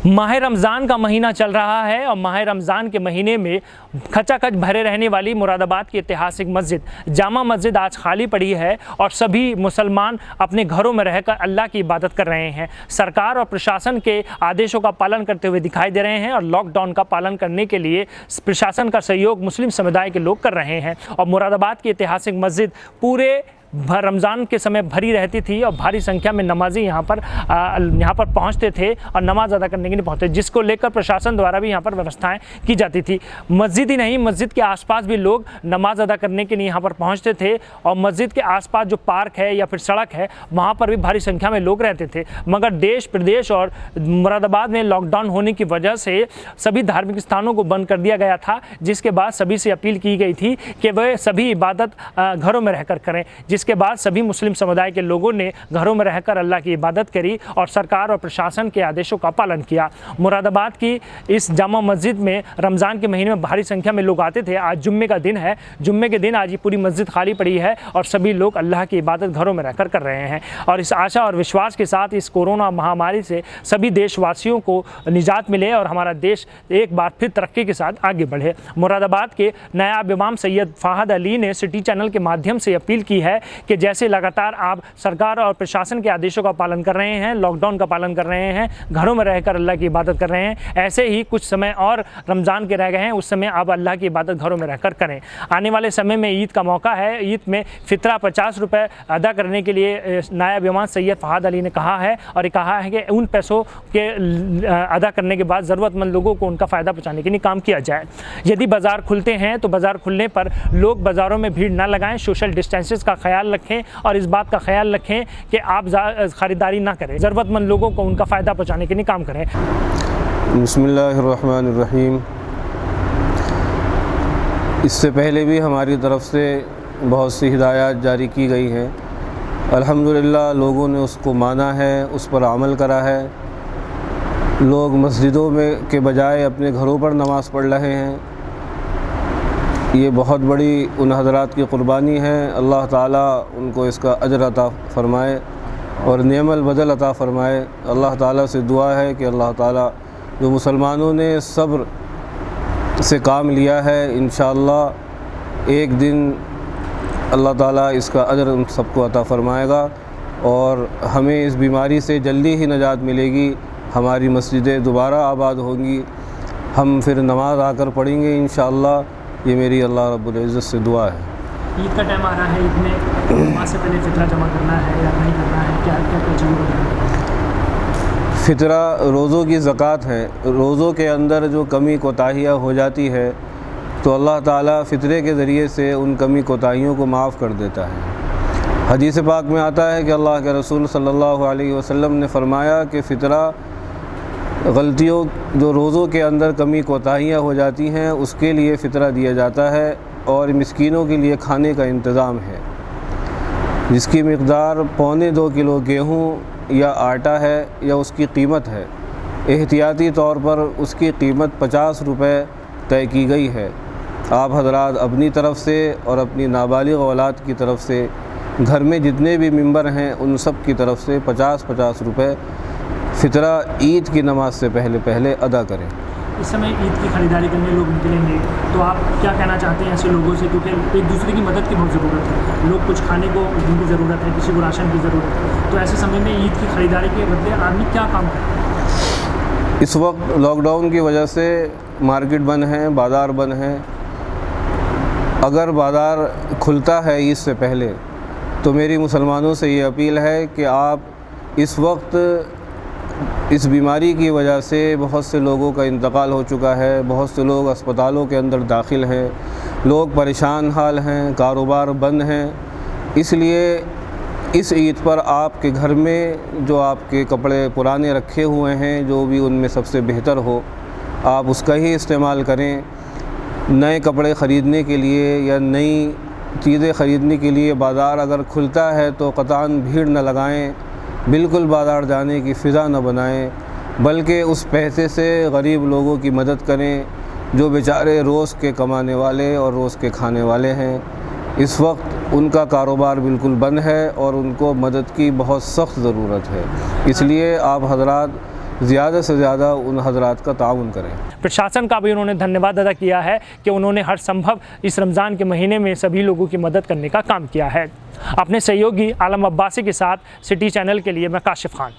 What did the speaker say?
माह रमज़ान का महीना चल रहा है और माह रमज़ान के महीने में खचाखच भरे रहने वाली मुरादाबाद की ऐतिहासिक मस्जिद जामा मस्जिद आज खाली पड़ी है और सभी मुसलमान अपने घरों में रहकर अल्लाह की इबादत कर रहे हैं। सरकार और प्रशासन के आदेशों का पालन करते हुए दिखाई दे रहे हैं और लॉकडाउन का पालन करने के लिए प्रशासन का सहयोग मुस्लिम समुदाय के लोग कर रहे हैं। और मुरादाबाद की ऐतिहासिक मस्जिद पूरे रमज़ान के समय भरी रहती थी और भारी संख्या में नमाजी यहाँ पर पहुँचते थे और नमाज अदा करने के लिए पहुँचते, जिसको लेकर प्रशासन द्वारा भी यहाँ पर व्यवस्थाएं की जाती थी। मस्जिद ही नहीं, मस्जिद के आसपास भी लोग नमाज अदा करने के लिए यहाँ पर पहुँचते थे और मस्जिद के आसपास जो पार्क है या फिर सड़क है वहाँ पर भी भारी संख्या में लोग रहते थे। मगर देश प्रदेश और मुरादाबाद में लॉकडाउन होने की वजह से सभी धार्मिक स्थानों को बंद कर दिया गया था, जिसके बाद सभी से अपील की गई थी कि वह सभी इबादत घरों में रहकर करें। जिसके बाद सभी मुस्लिम समुदाय के लोगों ने घरों में रहकर अल्लाह की इबादत करी और सरकार और प्रशासन के आदेशों का पालन किया। मुरादाबाद की इस जामा मस्जिद में रमज़ान के महीने में भारी संख्या में लोग आते थे। आज जुम्मे का दिन है, जुम्मे के दिन आज ये पूरी मस्जिद खाली पड़ी है और सभी लोग अल्लाह की इबादत घरों में रहकर कर रहे हैं। और इस आशा और विश्वास के साथ इस कोरोना महामारी से सभी देशवासियों को निजात मिले और हमारा देश एक बार फिर तरक्की के साथ आगे बढ़े। मुरादाबाद के नायब इमाम सैयद फ़ाहद अली ने सिटी चैनल के माध्यम से अपील की है कि जैसे लगातार आप सरकार और प्रशासन के आदेशों का पालन कर रहे हैं, लॉकडाउन का पालन कर रहे हैं, घरों में रहकर अल्लाह की इबादत कर रहे हैं, ऐसे ही कुछ समय और रमज़ान के रह गए हैं, उस समय आप अल्लाह की इबादत घरों में रहकर करें। आने वाले समय में ईद का मौका है, ईद में फ़ितरा 50 रुपये अदा करने के लिए नायब इमाम सैयद फ़ाहद अली ने कहा है और कहा है कि उन पैसों के अदा करने के बाद ज़रूरतमंद लोगों को उनका फ़ायदा पहुँचाने के लिए काम किया जाए। यदि बाज़ार खुलते हैं तो बाज़ार खुलने पर लोग बाज़ारों में भीड़ न लगाएं, सोशल डिस्टेंसेस का ख्याल रखें और इस बात का ख्याल रखें कि आप ख़रीदारी ना करें, ज़रूरतमंद लोगों को उनका फ़ायदा पहुँचाने के लिए काम करें। बिस्मिल्लाहिर्रहमानिर्रहीम। इससे पहले भी हमारी तरफ़ से बहुत सी हिदायत जारी की गई हैं। अल्हम्दुलिल्लाह लोगों ने उसको माना है, उस पर अमल करा है। लोग मस्जिदों में के बजाय अपने घरों पर नमाज़ पढ़ रहे हैं। ये बहुत बड़ी उन हज़रात की क़ुरबानी है। अल्लाह ताला उनको इसका अजर अता फ़रमाए और नेमल बदल अता फ़रमाए। अल्लाह ताला से दुआ है कि अल्लाह ताला जो मुसलमानों ने सब्र से काम लिया है, इंशाअल्लाह एक दिन अल्लाह ताला इसका अजर उन सबको अता फ़रमाएगा और हमें इस बीमारी से जल्दी ही निजात मिलेगी। हमारी मस्जिदें दोबारा आबाद होंगी, हम फिर नमाज आकर पढ़ेंगे इंशाअल्लाह। ये मेरी अल्लाह रब्बुल इज़्ज़त से दुआ है। ईद का टाइम आ रहा है, ईद में नमाज से पहले फ़ितरा जमा करना है या नहीं करना है, क्या क्या चाहिए? फ़ितरा रोज़ों की ज़कात है। रोज़ों के अंदर जो कमी कोताहियाँ हो जाती है तो अल्लाह ताला फ़ितरे के ज़रिए से उन कमी कोताहियों को माफ़ कर देता है। हदीस पाक में आता है कि अल्लाह के रसूल सल्लल्लाहु अलैहि वसल्लम ने फ़रमाया कि फ़ितरा गलतियों जो रोज़ों के अंदर कमी कोताहियाँ हो जाती हैं उसके लिए फ़ितरा दिया जाता है और मिस्कीनों के लिए खाने का इंतज़ाम है, जिसकी मिक़दार 1.25 किलो गेहूँ या आटा है या उसकी कीमत है। एहतियाती तौर पर उसकी कीमत 50 रुपये तय की गई है। आप हज़रात अपनी तरफ़ से और अपनी नाबालिग औलाद की तरफ़ से, घर में जितने भी मेंबर हैं उन सब की तरफ़ से 50-50 रुपये फ़ितरा ईद की नमाज से पहले अदा करें। इस समय ईद की ख़रीदारी करने लोग निकलेंगे तो आप क्या कहना चाहते हैं ऐसे लोगों से, क्योंकि एक दूसरे की मदद की बहुत ज़रूरत है, लोग कुछ खाने को जिनकी ज़रूरत है, किसी को राशन की ज़रूरत है, तो ऐसे समय में ईद की ख़रीदारी के बदले आदमी क्या काम करें? इस वक्त लॉकडाउन की वजह से मार्केट बंद हैं, बाज़ार बंद हैं। अगर बाज़ार खुलता है ईद से पहले तो मेरी मुसलमानों से ये अपील है कि आप इस वक्त इस बीमारी की वजह से बहुत से लोगों का इंतकाल हो चुका है, बहुत से लोग अस्पतालों के अंदर दाखिल हैं, लोग परेशान हाल हैं, कारोबार बंद हैं। इसलिए इस ईद पर आपके घर में जो आपके कपड़े पुराने रखे हुए हैं, जो भी उनमें सबसे बेहतर हो, आप उसका ही इस्तेमाल करें। नए कपड़े ख़रीदने के लिए या नई चीज़ें ख़रीदने के लिए बाज़ार अगर खुलता है तो क़तान भीड़ न लगाएं, बिल्कुल बाज़ार जाने की फ़िज़ा न बनाएं, बल्कि उस पैसे से गरीब लोगों की मदद करें जो बेचारे रोज़ के कमाने वाले और रोज़ के खाने वाले हैं। इस वक्त उनका कारोबार बिल्कुल बंद है और उनको मदद की बहुत सख्त ज़रूरत है। इसलिए आप हज़रात ज़्यादा से ज़्यादा उन हजरात का ताउन करें। प्रशासन का भी उन्होंने धन्यवाद अदा किया है कि उन्होंने हर संभव इस रमज़ान के महीने में सभी लोगों की मदद करने का काम किया है। अपने सहयोगी आलम अब्बासी के साथ सिटी चैनल के लिए मैं काशिफ खान।